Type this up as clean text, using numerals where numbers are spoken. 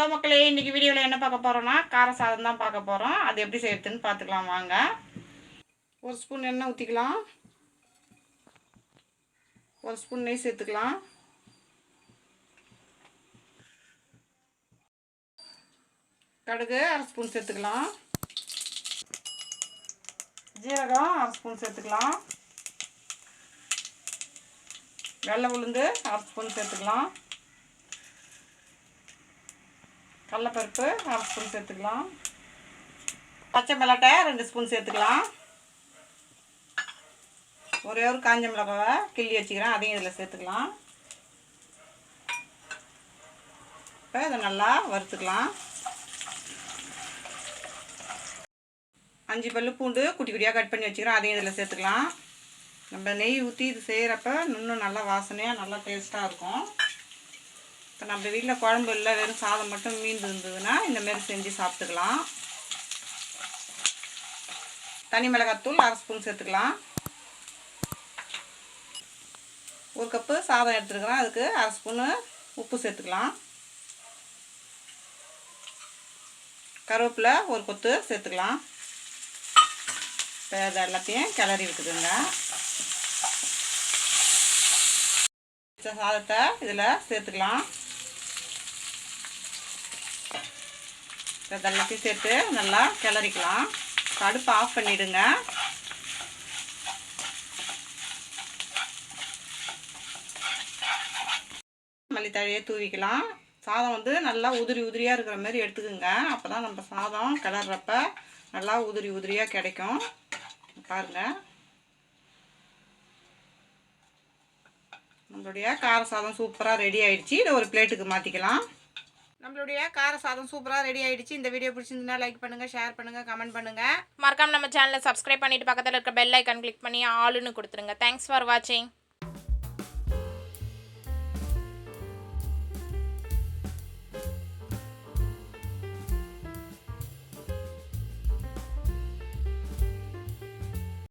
Hello மக்களே, இன்றைக்கி வீடியோவில் என்ன பார்க்க போகிறோன்னா கார சாதம் தான் பார்க்க போகிறோம். அது எப்படி செய்யறதுன்னு பார்த்துக்கலாம் வாங்க. ஒரு ஸ்பூன் எண்ணெய் ஊற்றிக்கலாம். ஒரு ஸ்பூன் நெய் சேர்த்துக்கலாம். கடுகு அரை ஸ்பூன் சேர்த்துக்கலாம். ஜீரகம் அரை ஸ்பூன் சேர்த்துக்கலாம். வெள்ளை உளுந்து அரை ஸ்பூன் சேர்த்துக்கலாம். கடலைப்பருப்பு அரை ஸ்பூன் சேர்த்துக்கலாம். பச்சை மிளகாய் 2 ஸ்பூன் சேர்த்துக்கலாம். ஒரே ஒரு காஞ்ச மிளகாவை கிள்ளி வச்சுக்கிறேன், அதையும் இதில் சேர்த்துக்கலாம். இப்போ இதை நல்லா வறுத்துக்கலாம். 5 பல்லு பூண்டு குட்டி குட்டியாக கட் பண்ணி வச்சுக்கிறேன், அதையும் இதில் சேர்த்துக்கலாம். நம்ம நெய் ஊற்றி இது செய்கிறப்ப இன்னும் நல்லா வாசனையாக நல்லா டேஸ்ட்டாக இருக்கும். இப்போ நம்ம வீட்டில் குழம்பு இல்லை, வெறும் சாதம் மட்டும் மீந்து இருந்ததுன்னா இந்தமாரி செஞ்சு சாப்பிட்டுக்கலாம். தனி மிளகாத்தூள் அரை ஸ்பூன் சேர்த்துக்கலாம். 1 கப்பு சாதம் எடுத்துருக்கிறேன், அதுக்கு அரை ஸ்பூனு உப்பு சேர்த்துக்கலாம். கருவேப்பிலை 1 கொத்து சேர்த்துக்கலாம். இப்போ அதை எல்லாத்தையும் கிளறி விட்டுக்குங்க. சாதத்தை இதில் சேர்த்துக்கலாம். இதெல்லாத்தையும் சேர்த்து நல்லா கிளறிக்கலாம். அடுப்பை ஆஃப் பண்ணிவிடுங்க. மல்லித்தழையை தூவிக்கலாம். சாதம் வந்து நல்லா உதிரி உதிரியாக இருக்கிற மாதிரி எடுத்துக்கோங்க. அப்போ தான் நம்ம சாதம் கிளறப்ப நல்லா உதிரி உதிரியாக கிடைக்கும். பாருங்கள், நம்மளுடைய கார சாதம் சூப்பராக ரெடி ஆகிடுச்சு. இதை ஒரு பிளேட்டுக்கு மாற்றிக்கலாம். நம்மளுடைய கார சாதம் சூப்பராக ரெடி ஆகிடுச்சு. இந்த வீடியோ பிடிச்சிருந்தா லைக் பண்ணுங்கள், ஷேர் பண்ணுங்கள், கமெண்ட் பண்ணுங்கள். மறக்காம நம்ம சேனலை சப்ஸ்கிரைப் பண்ணிவிட்டு பக்கத்தில் இருக்க பெல் ஐக்கான் கிளிக் பண்ணி ஆளுன்னு கொடுத்துருங்க. தேங்க்ஸ் ஃபார் வாட்சிங்.